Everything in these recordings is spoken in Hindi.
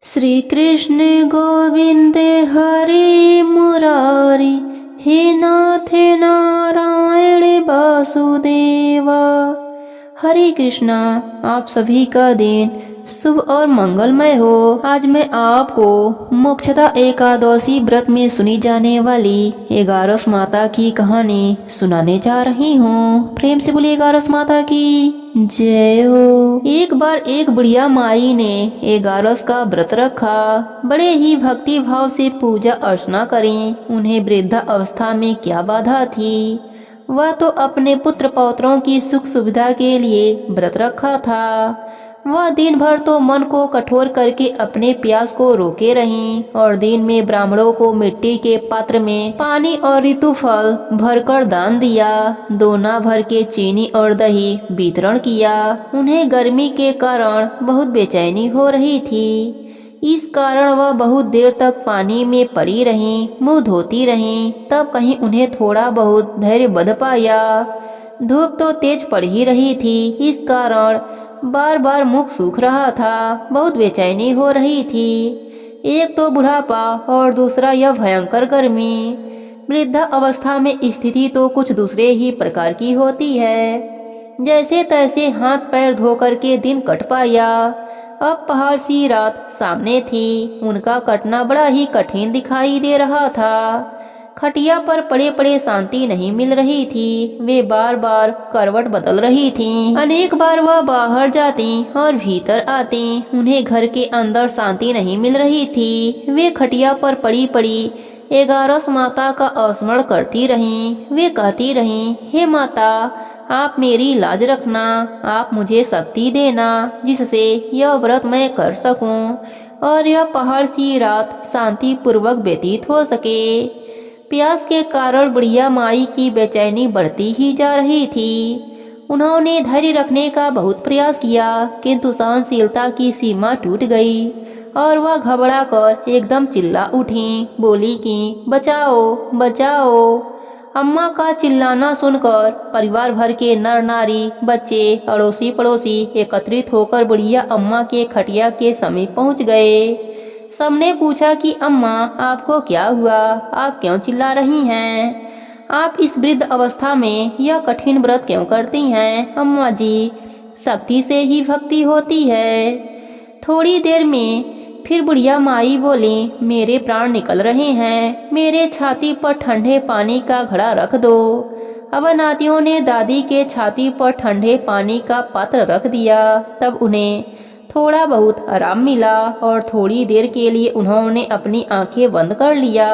श्री कृष्ण गोविंद हरे मुरारी, हे नाथ नारायण वासुदेवा। हरे कृष्णा। आप सभी का दिन शुभ और मंगलमय हो। आज मैं आपको मोक्षदा एकादशी व्रत में सुनी जाने वाली 11 माता की कहानी सुनाने जा रही हूँ। प्रेम से बोलिए 11 माता की जय हो। एक बार एक बुढ़िया माई ने 11 का व्रत रखा। बड़े ही भक्ति भाव से पूजा अर्चना करी। उन्हें वृद्धा अवस्था में क्या बाधा थी। वह तो अपने पुत्र पौत्रों की सुख सुविधा के लिए व्रत रखा था। वह दिन भर तो मन को कठोर करके अपने प्यास को रोके रहीं और दिन में ब्राह्मणों को मिट्टी के पात्र में पानी और ऋतु फल भरकर दान दिया। दोना भर के चीनी और दही वितरण किया। उन्हें गर्मी के कारण बहुत बेचैनी हो रही थी। इस कारण वह बहुत देर तक पानी में पड़ी रहीं, मुंह धोती रहीं। तब कहीं उन्हें थोड़ा बहुत धैर्य बंध पाया। धूप तो तेज पड़ ही रही थी। इस कारण बार बार मुख सूख रहा था। बहुत बेचैनी हो रही थी। एक तो बुढ़ापा और दूसरा यह भयंकर गर्मी। वृद्धा अवस्था में स्थिति तो कुछ दूसरे ही प्रकार की होती है। जैसे तैसे हाथ पैर धो करके दिन कट पाया। अब पहाड़ सी रात सामने थी। उनका कटना बड़ा ही कठिन दिखाई दे रहा था। खटिया पर पड़े पड़े शांति नहीं मिल रही थी। वे बार बार करवट बदल रही थीं। अनेक बार वह बाहर जाती और भीतर आती। उन्हें घर के अंदर शांति नहीं मिल रही थी। वे खटिया पर पड़ी पड़ी 11 माता का स्मरण करती रहीं। वे कहती रहीं, हे माता, आप मेरी लाज रखना। आप मुझे शक्ति देना जिससे यह व्रत मैं कर सकूं और यह पहाड़ सी रात शांति पूर्वक व्यतीत हो सके। प्यास के कारण बुढ़िया माई की बेचैनी बढ़ती ही जा रही थी। उन्होंने धैर्य रखने का बहुत प्रयास किया, किंतु सहनशीलता की सीमा टूट गई और वह घबरा कर एकदम चिल्ला उठी। बोली कि बचाओ बचाओ। अम्मा का चिल्लाना सुनकर परिवार भर के नर नारी, बच्चे, अड़ोसी पड़ोसी एकत्रित होकर बुढ़िया अम्मा के खटिया के समीप पहुंच गए। सबने पूछा कि अम्मा, आपको क्या हुआ? आप क्यों चिल्ला रही हैं? आप इस वृद्ध अवस्था में यह कठिन व्रत क्यों करती हैं? अम्मा जी, शक्ति से ही भक्ति होती है। थोड़ी देर में फिर बुढ़िया माई बोली, मेरे प्राण निकल रहे हैं। मेरे छाती पर ठंडे पानी का घड़ा रख दो। अब नातियों ने दादी के छाती पर ठंडे पानी का पात्र रख दिया। तब उन्हें थोड़ा बहुत आराम मिला और थोड़ी देर के लिए उन्होंने अपनी आंखें बंद कर लिया।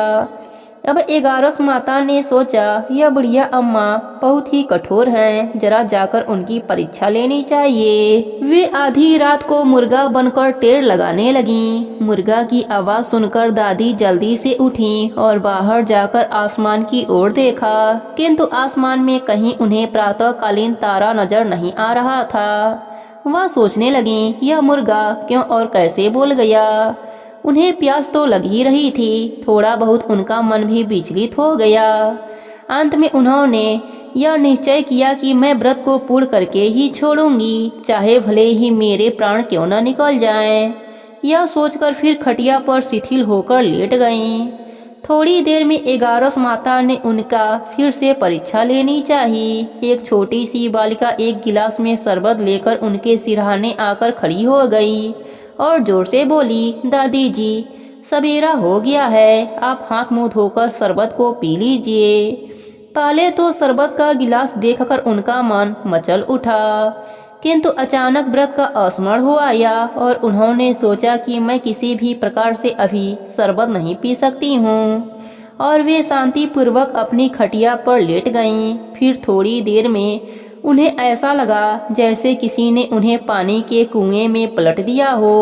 अब 11 माता ने सोचा, यह बुढ़िया अम्मा बहुत ही कठोर हैं, जरा जाकर उनकी परीक्षा लेनी चाहिए। वे आधी रात को मुर्गा बनकर टेर लगाने लगीं। मुर्गा की आवाज सुनकर दादी जल्दी से उठी और बाहर जाकर आसमान की ओर देखा, किंतु आसमान में कहीं उन्हें प्रातःकालीन तारा नजर नहीं आ रहा था। वह सोचने लगी, यह मुर्गा क्यों और कैसे बोल गया। उन्हें प्यास तो लग ही रही थी। थोड़ा बहुत उनका मन भी विचलित हो गया। अंत में उन्होंने यह निश्चय किया कि मैं व्रत को पूर्ण करके ही छोड़ूंगी, चाहे भले ही मेरे प्राण क्यों न निकल जाएं। यह सोचकर फिर खटिया पर शिथिल होकर लेट गईं। थोड़ी देर में 11 माता ने उनका फिर से परीक्षा लेनी चाहिए। एक छोटी सी बालिका एक गिलास में शरबत लेकर उनके सिरहाने आकर खड़ी हो गई और जोर से बोली, दादी जी, सवेरा हो गया है, आप हाथ मुंह धोकर शरबत को पी लीजिए। पहले तो शरबत का गिलास देखकर उनका मन मचल उठा, किंतु अचानक व्रत का स्मरण हो आया और उन्होंने सोचा कि मैं किसी भी प्रकार से अभी शरबत नहीं पी सकती हूँ और वे शांति पूर्वक अपनी खटिया पर लेट गईं। फिर थोड़ी देर में उन्हें ऐसा लगा जैसे किसी ने उन्हें पानी के कुएं में पलट दिया हो।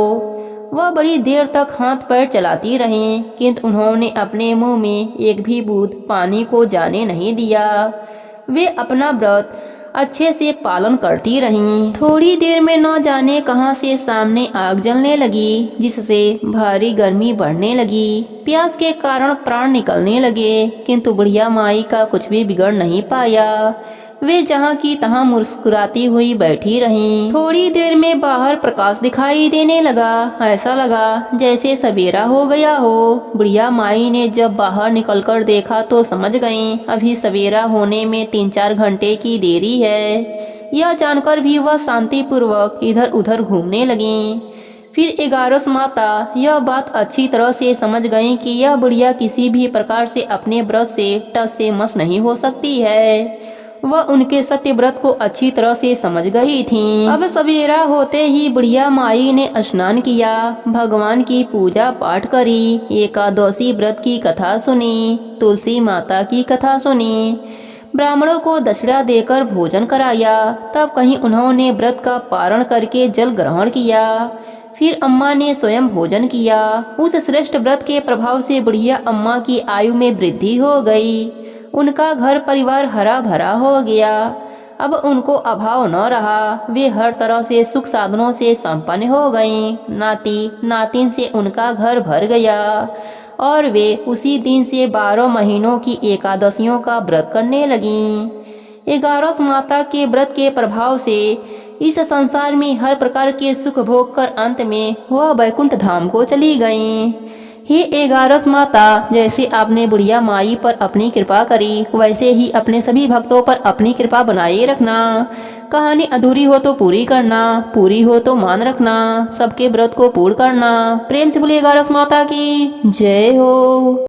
वह बड़ी देर तक हाथ पैर चलाती रहीं, किंतु उन्होंने अपने मुंह में एक भी बूंद पानी को जाने नहीं दिया। वे अपना व्रत अच्छे से पालन करती रहीं। थोड़ी देर में न जाने कहां से सामने आग जलने लगी, जिससे भारी गर्मी बढ़ने लगी। प्यास के कारण प्राण निकलने लगे, किंतु बुढ़िया माई का कुछ भी बिगड़ नहीं पाया। वे जहाँ की तहाँ मुस्कुराती हुई बैठी रहीं। थोड़ी देर में बाहर प्रकाश दिखाई देने लगा। ऐसा लगा जैसे सवेरा हो गया हो। बुढ़िया माई ने जब बाहर निकलकर देखा तो समझ गईं अभी सवेरा होने में 3-4 घंटे की देरी है। यह जानकर भी वह शांतिपूर्वक इधर उधर घूमने लगीं। फिर 11 माता यह बात अच्छी तरह से समझ गईं कि यह बुढ़िया किसी भी प्रकार से अपने व्रत से टस से मस नहीं हो सकती है। वह उनके सत्य व्रत को अच्छी तरह से समझ गई थीं। अब सवेरा होते ही बुढ़िया माई ने स्नान किया, भगवान की पूजा पाठ करी, एकादशी व्रत की कथा सुनी, तुलसी माता की कथा सुनी, ब्राह्मणों को दक्षिणा देकर भोजन कराया। तब कहीं उन्होंने व्रत का पारण करके जल ग्रहण किया। फिर अम्मा ने स्वयं भोजन किया। उस श्रेष्ठ व्रत के प्रभाव से बुढ़िया अम्मा की आयु में वृद्धि हो गई। उनका घर परिवार हरा भरा हो गया। अब उनको अभाव न रहा। वे हर तरह से सुख साधनों से संपन्न हो गईं। नाती नातिन से उनका घर भर गया और वे उसी दिन से 12 महीनों की एकादशियों का व्रत करने लगीं। 11 माता के व्रत के प्रभाव से इस संसार में हर प्रकार के सुख भोग कर अंत में वह वैकुंठ धाम को चली गईं। हे 11 माता, जैसे आपने बुढ़िया माई पर अपनी कृपा करी वैसे ही अपने सभी भक्तों पर अपनी कृपा बनाए रखना। कहानी अधूरी हो तो पूरी करना, पूरी हो तो मान रखना, सबके व्रत को पूर्ण करना। प्रेम से बोलिए 11 माता की जय हो।